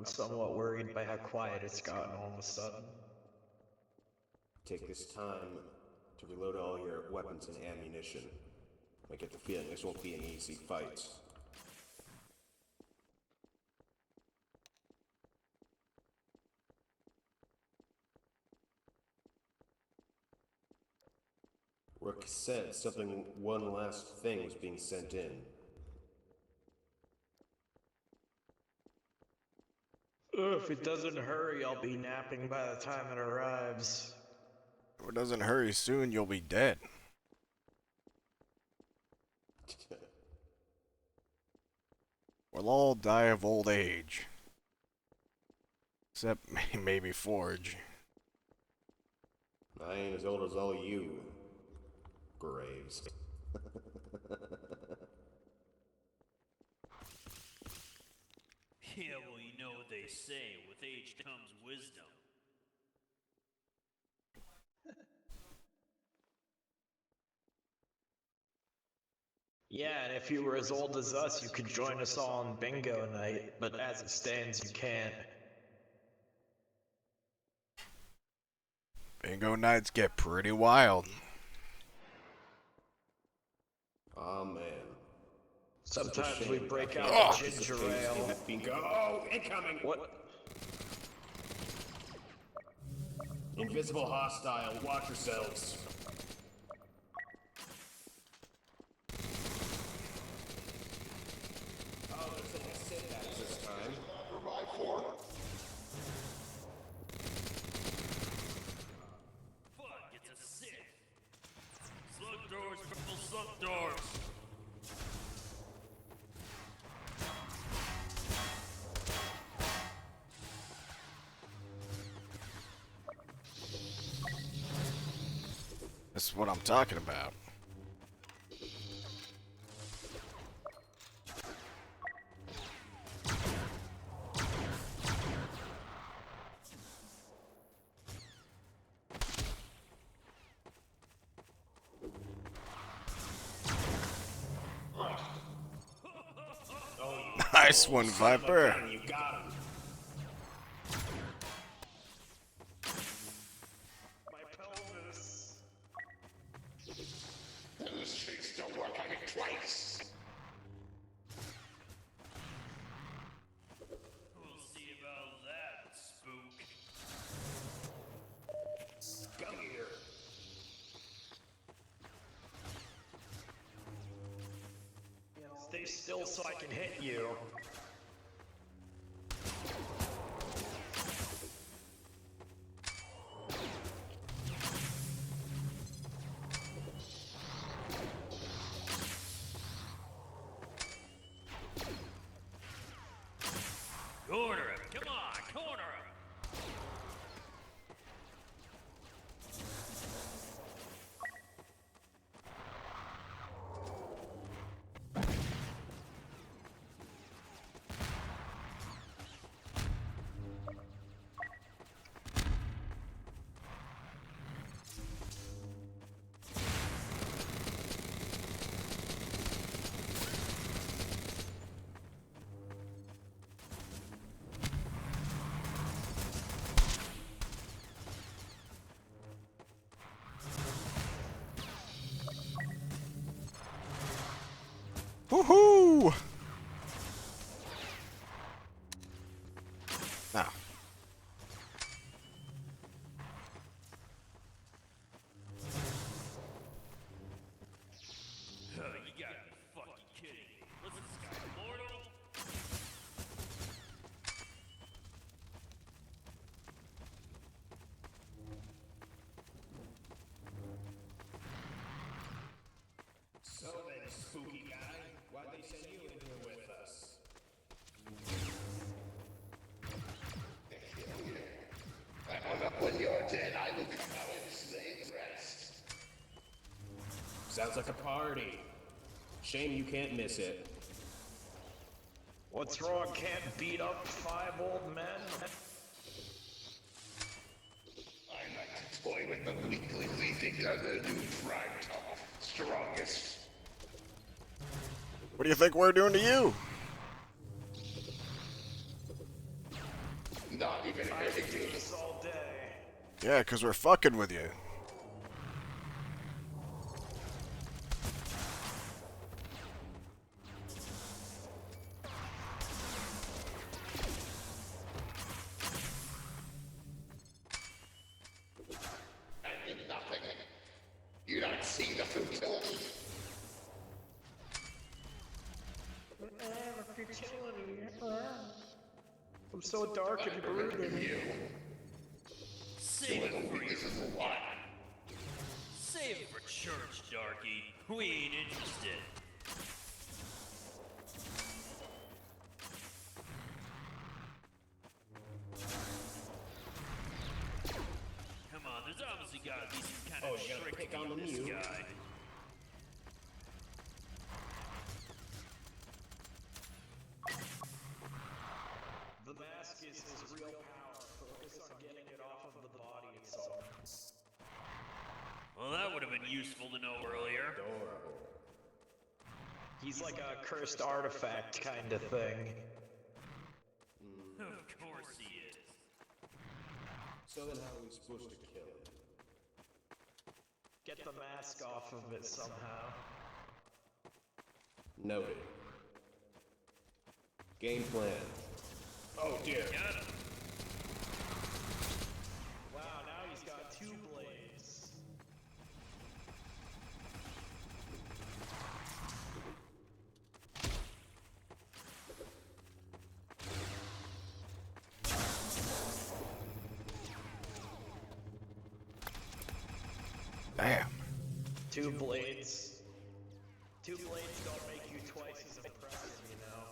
I'm somewhat worried by how quiet it's gotten all of a sudden. Take this time to reload all your weapons and ammunition. I get the feeling this won't be an easy fight. Rook said one last thing was being sent in. If it doesn't hurry, I'll be napping by the time it arrives. If it doesn't hurry soon, you'll be dead. We'll all die of old age. Except maybe Forge. I ain't as old as all you, Graves. Yeah, well, you know what they say. With age comes wisdom. Yeah, and if you were as old as us, you could join us all on bingo night, but as it stands, you can't. Bingo nights get pretty wild. Aw, man. Sometimes we break out the ginger ale. Bingo! Oh, incoming! What? Invisible hostile, watch yourselves. Oh, there's like a sit back this time. Revive 4. Fuck, it's a sit. Slug doors, purple slug doors. This is what I'm talking about. Nice one, Viper. You got him. My pelvis. Those tricks don't work on me twice. We'll see about that, spook. Come here. Stay still so I can hit you. Corner him, come on, corner him. Woohoo! Now, You gotta be fucking kidding me. Was this guy mortal? So then, spooky guy, why'd they send you in here with us? When you're dead, I will come out and slay the rest. Sounds like a party. Shame you can't miss it. What's wrong? Can't beat up 5 old men? I like to toy with the weaklings. We think are the new prime top, strongest. what do you think we're doing to you? I could do this all day. Yeah, 'cause we're fucking with you. I did nothing. You don't see the futility. I'm so dark and brooding. Save it for This your, is what? save it for church, darky. We ain't interested. Come on, there's obviously gotta be some kind of you gotta trick pick to on the this mute. guy. The mask is his real power. Focus on getting it off of the body itself. Well, that would have been useful to know earlier. He's like a cursed artifact kind of thing. Of course he is. So then how are we supposed to kill it? Get the mask off of it somehow. Noted. Game plan. Oh dear. Got him. Wow, now he's got 2 blades. Damn. 2 blades. 2 blades don't make you twice as impressive, you know.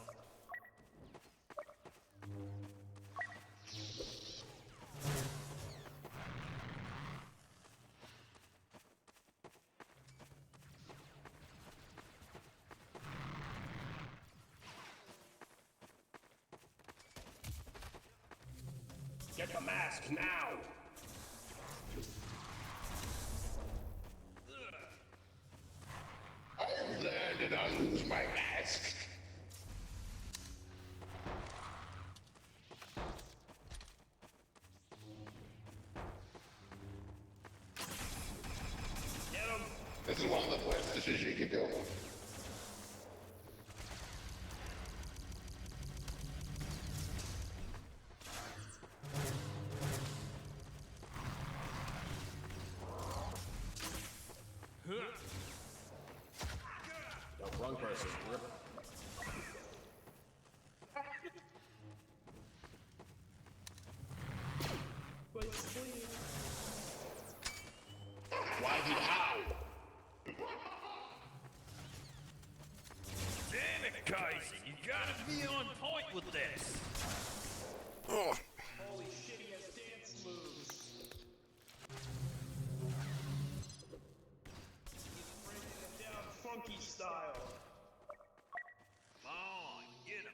Get the mask now! I'll land and I'll lose my mask. Get him. This is one of the worst decisions you can do. No, wrong person. Rip. Why did how? Damn it, Kaizen. You gotta be on point with this. Oh, Holy shit, he has dance moves. He's breaking it down funky style. Come on, get him.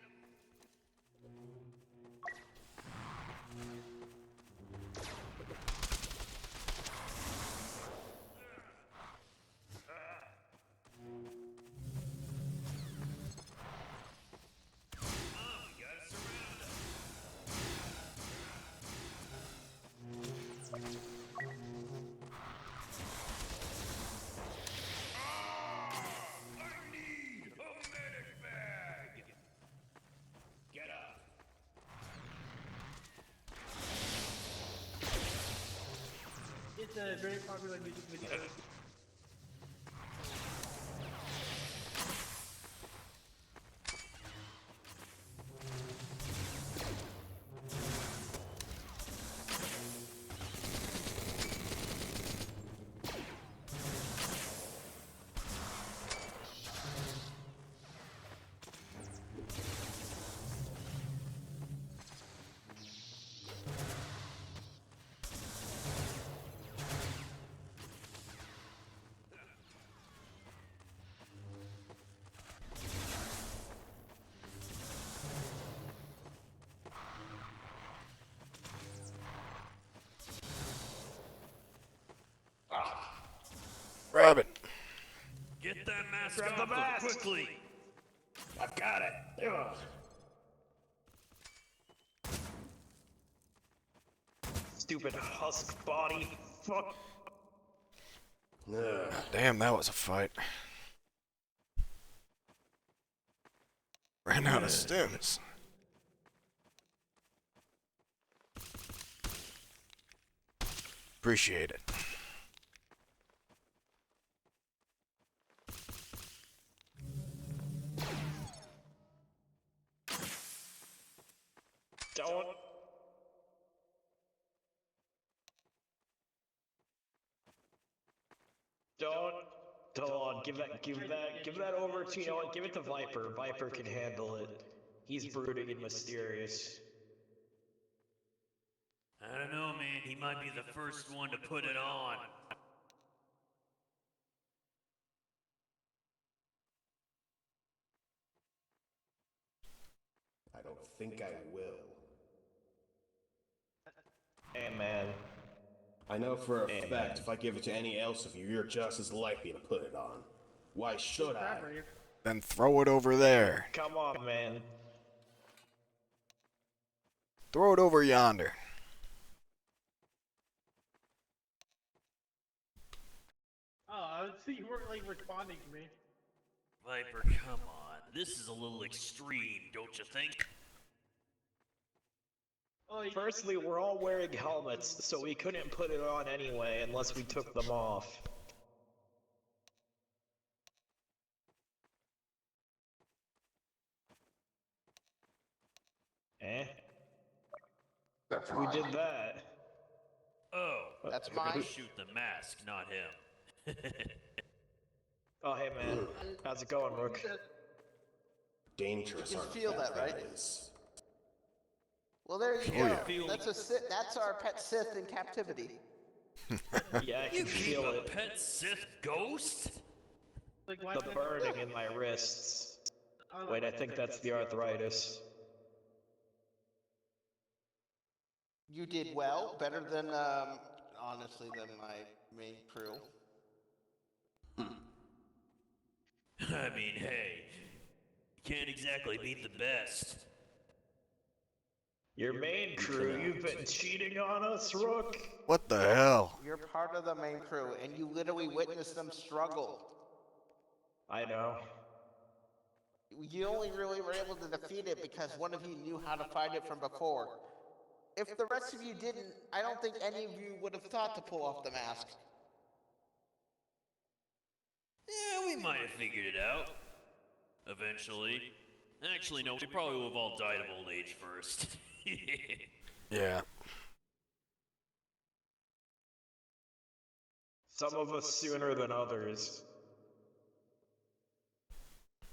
Oh, we gotta surround him. I need a medic bag. Get up! It's a very popular music video. Rabbit. Get that mask Grab the off him mask. quickly. I've got it! Ugh. Stupid husk body. Fuck. Ugh. Damn, that was a fight. Ran out of stims. Appreciate it. Don't. Hold on, give that over to, you know what, give it to Viper. Viper can handle it. He's brooding and mysterious. I don't know, man. He might be the first one to put it on. I don't think I will. Hey, man. I know for a fact if I give it to any else of you, you're just as likely to put it on. Why should I? Then throw it over there. Come on, man. Throw it over yonder. Oh, I see you weren't like responding to me. Viper, come on. This is a little extreme, don't you think? Oh, Firstly, we're all wearing helmets, so we couldn't put it on anyway unless we took them off. Eh? That's Who mine. did that? Oh, That's I mine. shoot the mask, not him. Oh, hey, man. How's it going, Rook? Dangerous You artifact feel that, right? is. Well, there you Oh, go. yeah. That's a Sith, that's our pet Sith in captivity. Yeah, I You can keep feel a it. pet Sith ghost? like, why The did I- burning in my wrists. Oh, Wait, I think that's the arthritis. You did well, better than honestly than my main crew. I mean, hey, you can't exactly beat the best. Your main crew, you've been cheating on us, Rook? What the hell? You're part of the main crew, and you literally witnessed them struggle. I know. You only really were able to defeat it because one of you knew how to fight it from before. If the rest of you didn't, I don't think any of you would have thought to pull off the mask. Yeah, we might have figured it out. Eventually. Actually, no, we probably would have all died of old age first. Yeah. Some of us sooner than others.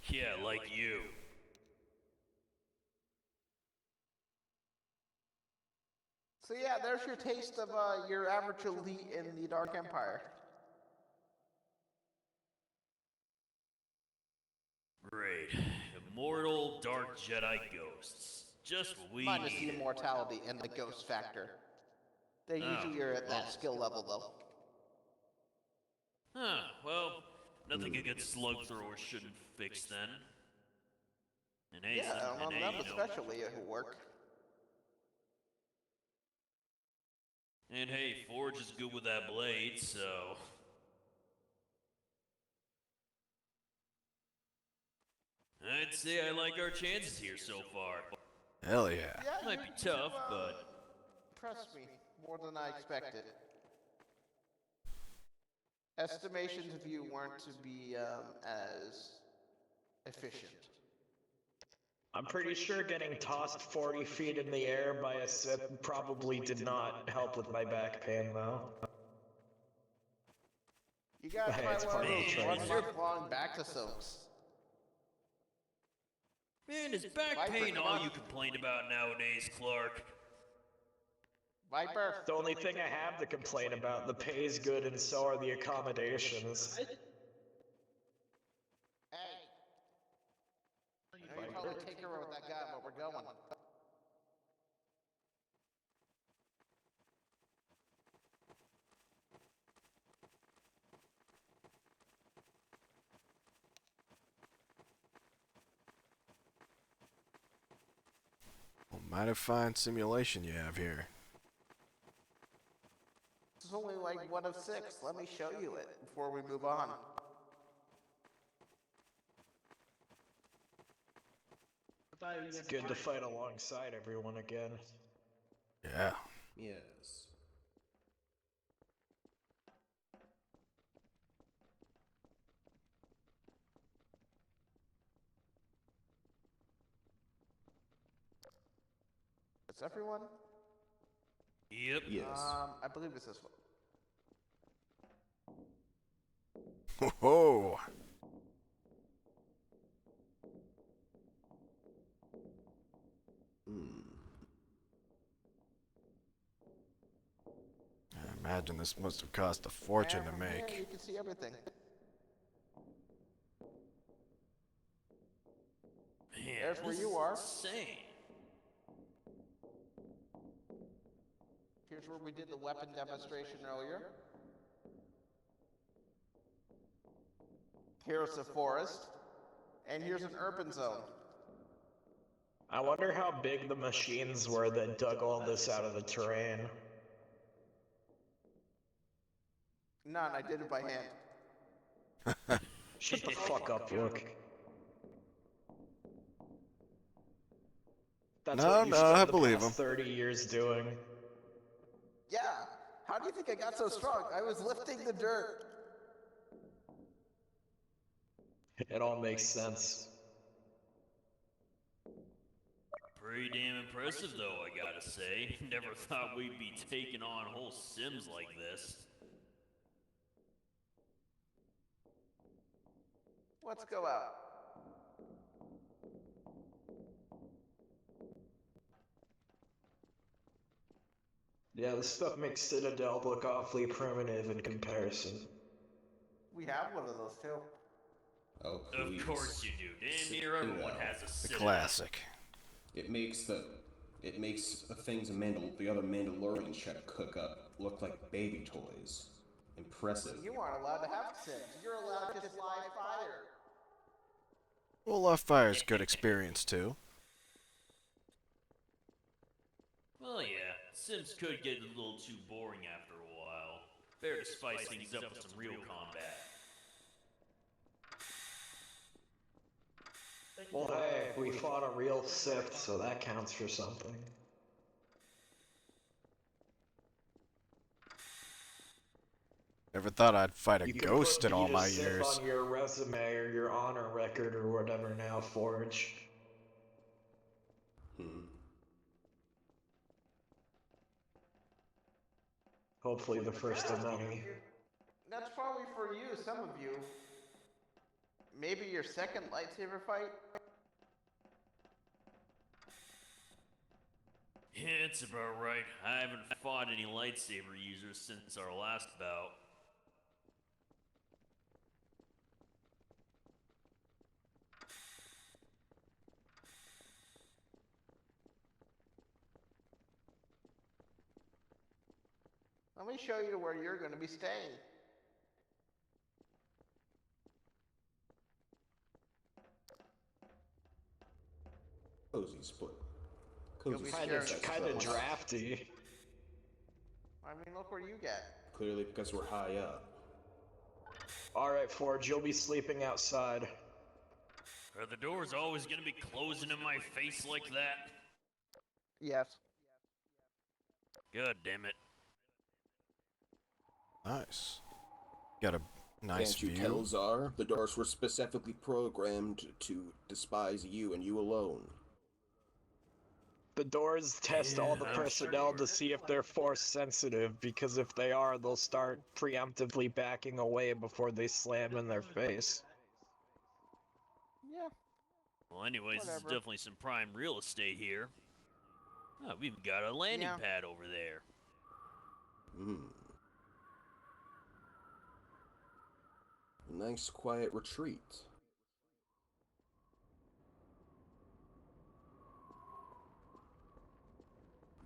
Yeah, like you. So yeah, there's your taste of your average elite in the Dark Empire. Great. Immortal Dark Jedi ghosts. Just what we Minus the needed. immortality and the ghost factor. They Oh, usually are at that skill level though. Huh, well, nothing a good slug thrower shouldn't fix then. And hey, Yeah, and on hey, them you know, especially it will work. and hey, Forge is good with that blade, so... I'd say I like our chances here so far. Hell yeah. Yeah, Might be tough, but... impressed me more than I expected. Estimations of you weren't to be as efficient. I'm pretty sure getting tossed 40 feet in the air by a Sith probably did not help with my back pain, though. You guys Hey, might it's want part of the to training. one month long back to soaks. Man, is back Viper, pain come all on. you complain about nowadays, Clark? Viper, The only thing I have to complain about, the pay's good and so are the accommodations. hey. I know you told me to take her with that guy, but we're going. Well, mighty fine simulation you have here. like one of 6. Let me show you it before we move on. It's good to fight alongside everyone again. Yeah. Yes. It's everyone? Yep. Yes. I believe it's this one. Ho-ho! I imagine this must have cost a fortune to And from here, make. you can see everything. Man, There's where this you is are. insane. Here's where we did the weapon demonstration earlier. Here's the forest. And here's an urban zone. I wonder how big the machines were that dug all this out of the terrain. None, I did it by hand. Shut the fuck up, Look. That's No, what you no, spent I the believe past him. 30 years doing. Yeah. How do you think I got so strong? I was lifting the dirt. It all makes sense. Pretty damn impressive, though, I gotta say. Never thought we'd be taking on whole Sims like this. Let's go out. Yeah, this stuff makes Citadel look awfully primitive in comparison. We have one of those too. Oh, please. Of course you do. Damn near everyone has a The Citadel. classic. It makes the things the other Mandalorians try to cook up look like baby toys. Impressive. You aren't allowed to have Sims. You're allowed to fly fire. Well, Fire's good experience too. Well, yeah, Sims could get a little too boring after a while. Better to spice things up with some real combat. Well, hey, we fought a real Sith, so that counts for something. Never thought I'd fight a You can ghost put in all beat a my Sith years. on your resume or your honor record or whatever now, Forge. Hopefully the first of many. That's probably for you, some of you. Maybe your second lightsaber fight? Yeah, it's about right. I haven't fought any lightsaber users since our last bout. Let me show you where you're going to be staying. Cozy split. You'll Cozy be split. scared. Kind of drafty. I mean, look where you get. Clearly because we're high up. Alright, Forge, you'll be sleeping outside. Are the doors always gonna be closing in my face like that? Yes. God damn it. Nice. Got a nice Can't you view. tell, Czar? The doors were specifically programmed to despise you and you alone. The doors test all the Yeah, I'm personnel to sure. see if they're force sensitive, because if they are, they'll start preemptively backing away before they slam in their face. Yeah. Well, anyways, this is Whatever. definitely some prime real estate here. Oh, we've got a landing Yeah. pad over there. Nice quiet retreat.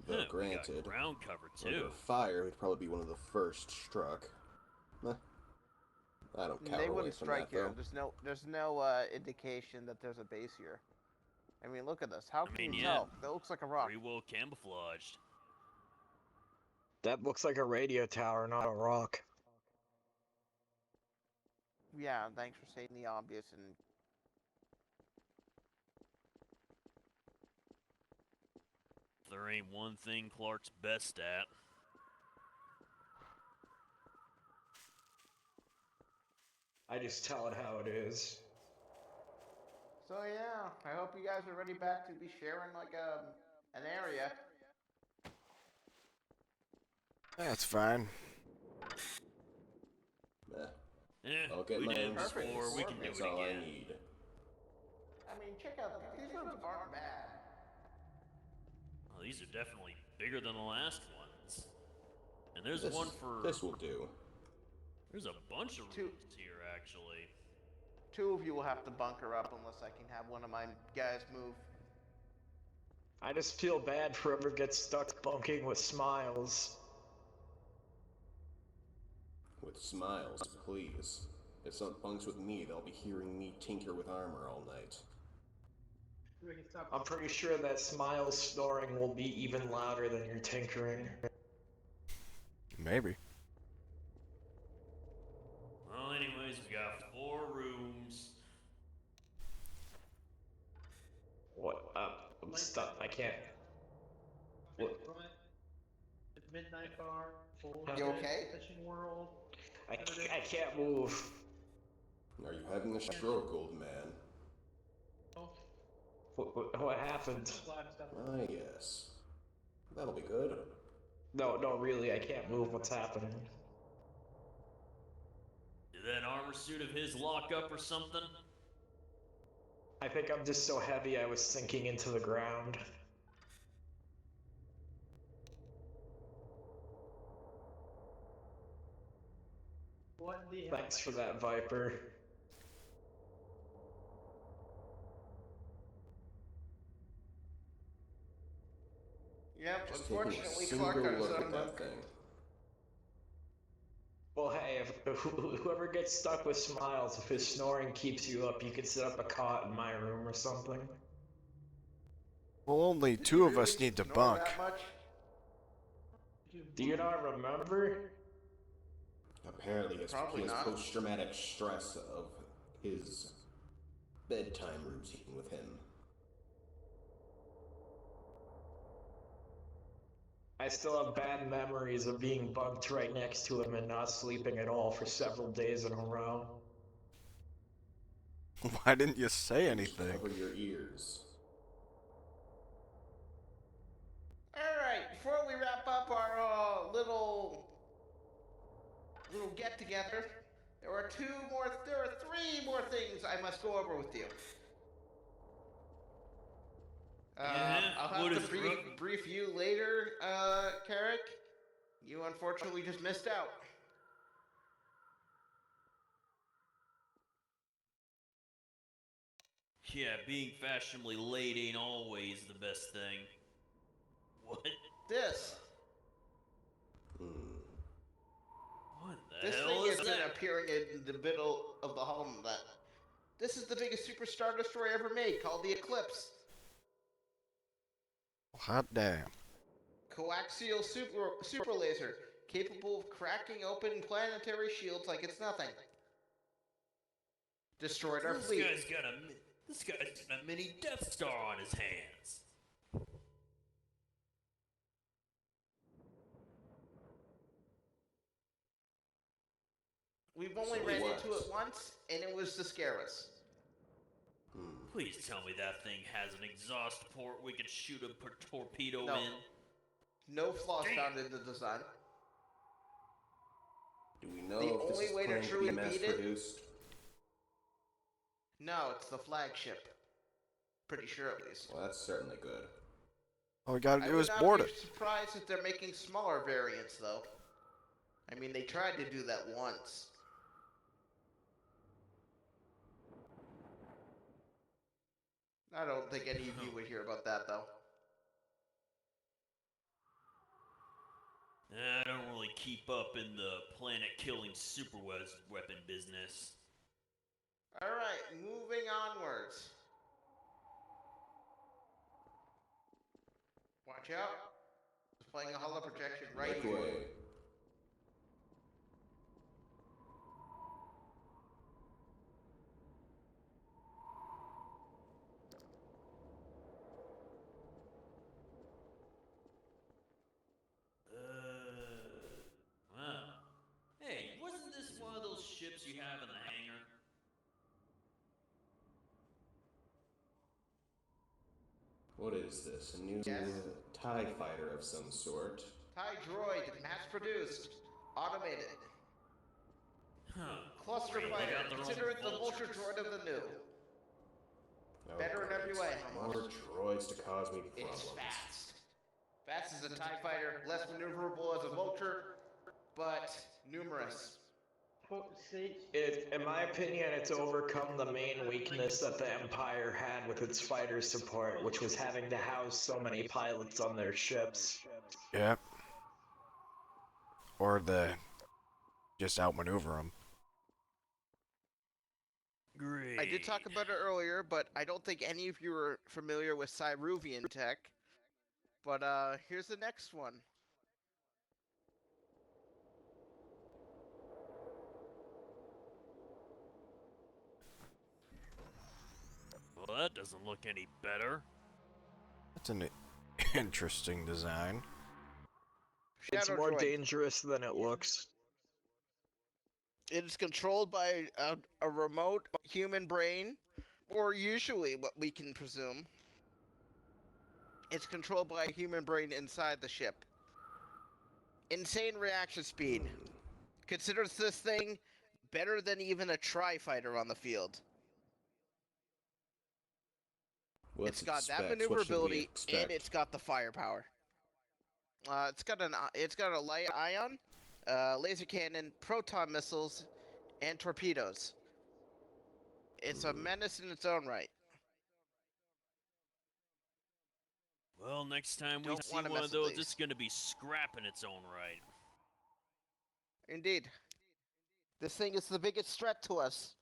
Though Huh, we got granted, ground cover under too. fire would probably be one of the first struck. Eh, I don't count They away wouldn't from strike that, here. though. There's no indication that there's a base here. I mean, look at this. How can mean, you yeah. tell? That looks like a rock. Pretty well camouflaged. That looks like a radio tower, not a rock. Yeah, thanks for saying the obvious and There ain't one thing Clark's best at. I just tell it how it is. so yeah, I hope you guys are ready back to be sharing like an area. That's fine. I'll get We my did own this space. before, we can do That's it all I again. need. I mean, check out these rooms aren't bad. Well, these are definitely bigger than the last ones. And there's This, one for... this will do. There's a bunch of Two. rooms here, actually. 2 of you will have to bunker up unless I can have one of my guys move. I just feel bad for whoever gets stuck bunking with Smiles. With Smiles, please. If someone bunks with me, they'll be hearing me tinker with armor all night. We can stop. I'm pretty sure that Smiles snoring will be even louder than your tinkering. Maybe. Well, anyways, we got 4 rooms. What? I'm stuck. I can't. What? The Midnight Bar. Full You okay? Fishing World. I can't move. Are you having a stroke, old man? Oh, What happened? slide stuff. Ah, yes. That'll be good. No, really, I can't move. What's happening? Did that armor suit of his lock up or something? I think I'm just so heavy I was sinking into the ground. What the hell? Thanks for that, Viper. Yep, Just taking a unfortunately, single Clark got his look own at that book. thing. Well, hey, if whoever gets stuck with Smiles, if his snoring keeps you up, you could set up a cot in my room or something. Well, only 2 of us need to Snore bunk. that much? Do you not remember? Apparently, it's Probably his not. post-traumatic stress of his bedtime routine with him. I still have bad memories of being bunked right next to him and not sleeping at all for several days in a row. Why didn't you say anything? Cover your ears. Alright, before we wrap up our little get together, there are 3 more things I must go over with you. Yeah, I'll what have is to brief you later, Carrick. You unfortunately just missed out. Yeah, being fashionably late ain't always the best thing. What? This. What the This hell thing is has been that? appearing in the middle of the home that. This is the biggest super star destroyer ever made, called the Eclipse. Hot damn. Coaxial super laser, capable of cracking open planetary shields like it's nothing. Destroyed our This fleet. guy's got a mini Death Star on his hands. We've only So ran what? into it once, and it was to scare us. Please tell me that thing has an exhaust port we could shoot a torpedo No. in. No flaws Damn. found in the design. Do we know The if this only is way to planned to truly be beat it- mass-produced? No, it's the flagship. Pretty sure at least. Well, that's certainly good. All we gotta I do would is not board be it. surprised if they're making smaller variants, though. I mean, they tried to do that once. I don't think any of you would hear about that, though. I don't really keep up in the planet-killing super weapon business. Alright, moving onwards. Watch out. Playing a hollow projection right Make here. way. Wow. Hey, wasn't this one of those ships you have in the hangar? What is this? A new TIE fighter of some sort? TIE droid, mass-produced, automated. Huh. Cluster They fighter. got their own Consider it the vulture vultures. droid of the new. Oh, Better in every way, More almost. droids to cause me problems. It's fast. Fast as a TIE fighter, less maneuverable as a vulture, but numerous. In my opinion, it's overcome the main weakness that the Empire had with its fighter support, which was having to house so many pilots on their ships. Yep. Or just outmaneuver them. Great. I did talk about it earlier, but I don't think any of you are familiar with Cyruvian tech. But here's the next one. Well, that doesn't look any better. That's an interesting design. It's Shadow more droid. dangerous than it looks. It is controlled by a remote human brain, or usually what we can presume. It's controlled by a human brain inside the ship. Insane reaction speed. Considers this thing better than even a tri-fighter on the field. What's It's got that What should we maneuverability expect? and it's got the firepower. It's got a light ion, laser cannon, proton missiles, and torpedoes. It's a menace in its own right. Well, next time we Don't see wanna one mess of with those, these. it's gonna be scrap in its own right. Indeed. This thing is the biggest threat to us.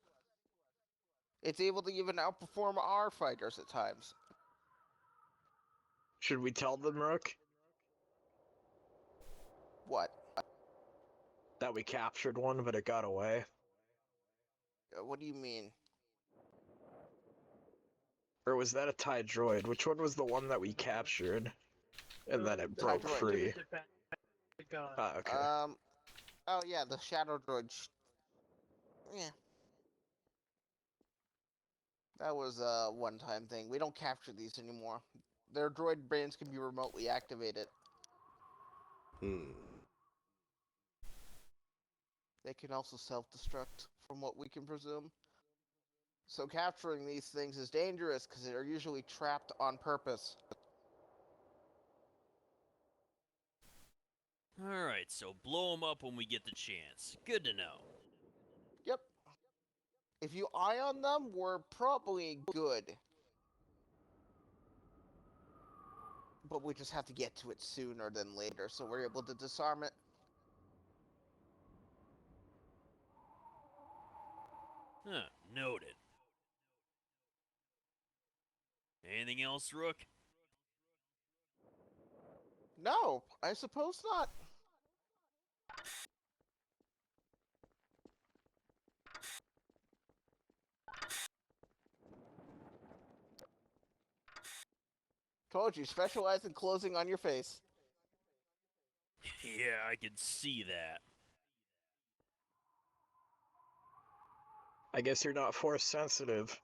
It's able to even outperform our fighters at times. Should we tell them, Rook, What? that we captured one but it got away? What do you mean? Or was that a TIE droid? Which one was the one that we captured? And then it broke droid. free. God. Ah, okay. Oh yeah, the shadow droid. Yeah. That was a one-time thing. We don't capture these anymore. Their droid brains can be remotely activated. They can also self-destruct, from what we can presume. So capturing these things is dangerous because they're usually trapped on purpose. Alright, so blow them up when we get the chance. Good to know. Yep. If you ion them, we're probably good. But we just have to get to it sooner than later, so we're able to disarm it. Huh, noted. Anything else, Rook? No, I suppose not. Told you, specialize in closing on your face. Yeah, I can see that. I guess you're not force sensitive.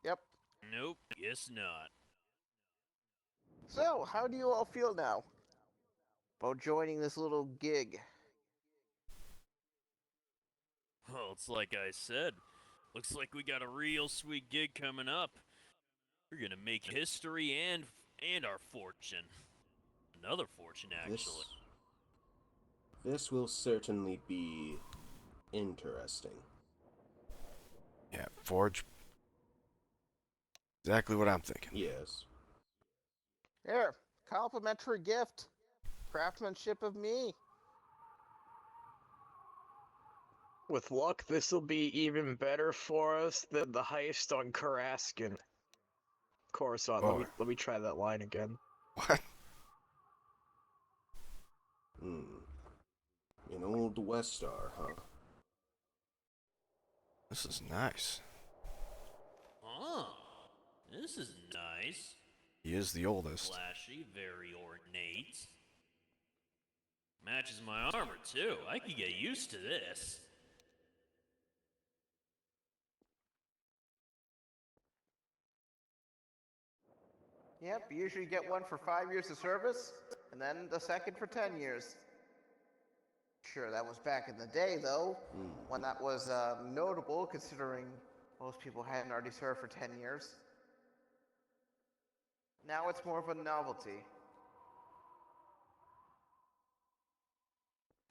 Yep. Nope, guess not. So, how do you all feel now about joining this little gig? Well, it's like I said. Looks like we got a real sweet gig coming up. We're gonna make history and our fortune. Another fortune, actually. This will certainly be interesting. Yeah, Forge. Exactly what I'm thinking. Yes. Here, complimentary gift. Craftsmanship of me. With luck, this'll be even better for us than the heist on Karaskin. Coruscant, Oh. let me try that line again. What? An old West Star, huh? This is nice. Oh, this is nice. He is the oldest. Flashy, very ornate. Matches my armor, too. I could get used to this. Yep, you usually get one for 5 years of service, and then the second for 10 years. Sure, that was back in the day, though, when that was notable, considering most people hadn't already served for 10 years. Now it's more of a novelty.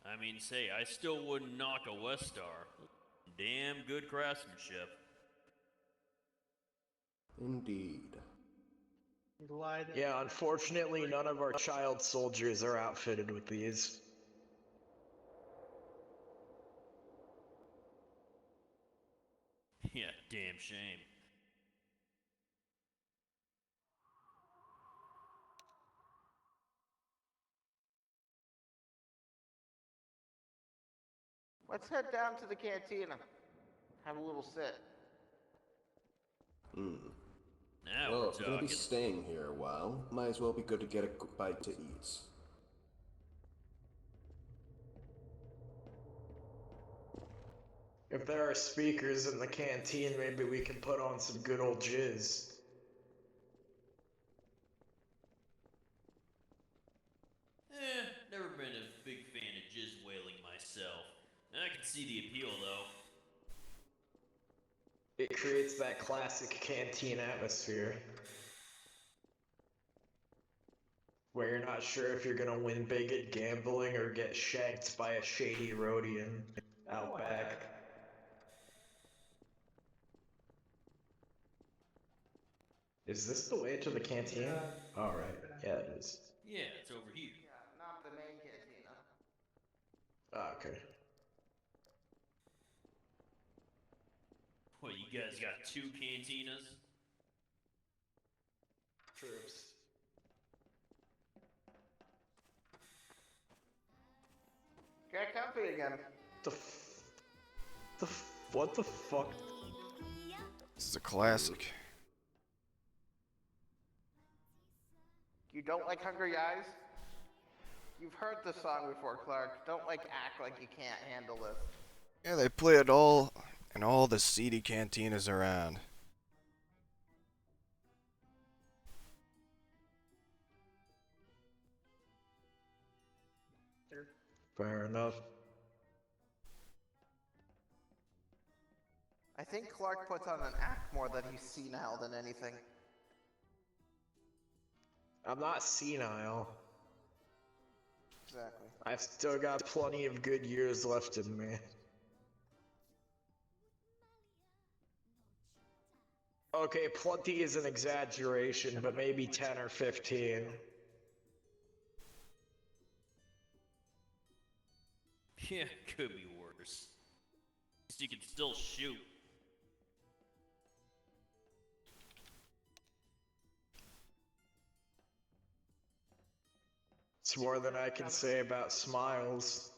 I mean, say, I still wouldn't knock a West Star. Damn good craftsmanship. Indeed. He lied. Yeah, unfortunately, none of our child soldiers are outfitted with these. Yeah, damn shame. Let's head down to the cantina. Have a little sit. Now Well, we're if you're gonna be talking. staying here a while, might as well be good to get a bite to eat. If there are speakers in the canteen, maybe we can put on some good old jizz. Never been a big fan of jizz whaling myself. I can see the appeal, though. It creates that classic canteen atmosphere. Where you're not sure if you're gonna win big at gambling or get shanked by a shady Rhodian out back. Is this the way to the canteen? Alright, yeah it is. Yeah, it's over here. Yeah, not the main cantina. Ah, okay. What, you guys got 2 cantinas? Troops. Get comfy again. What the fuck? This is a classic. You don't like Hungry Eyes? You've heard this song before, Clark. Don't act like you can't handle this. Yeah, they play it all in all the seedy cantinas around. Fair enough. I think Clark puts on an act more that he's senile than anything. I'm not senile. Exactly. I've still got plenty of good years left in me. Okay, plenty is an exaggeration, but maybe 10 or 15. Yeah, could be worse. At least you can still shoot. It's more than I can say about Smiles.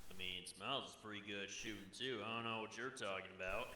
I mean, Smiles is pretty good at shooting too. I don't know what you're talking about.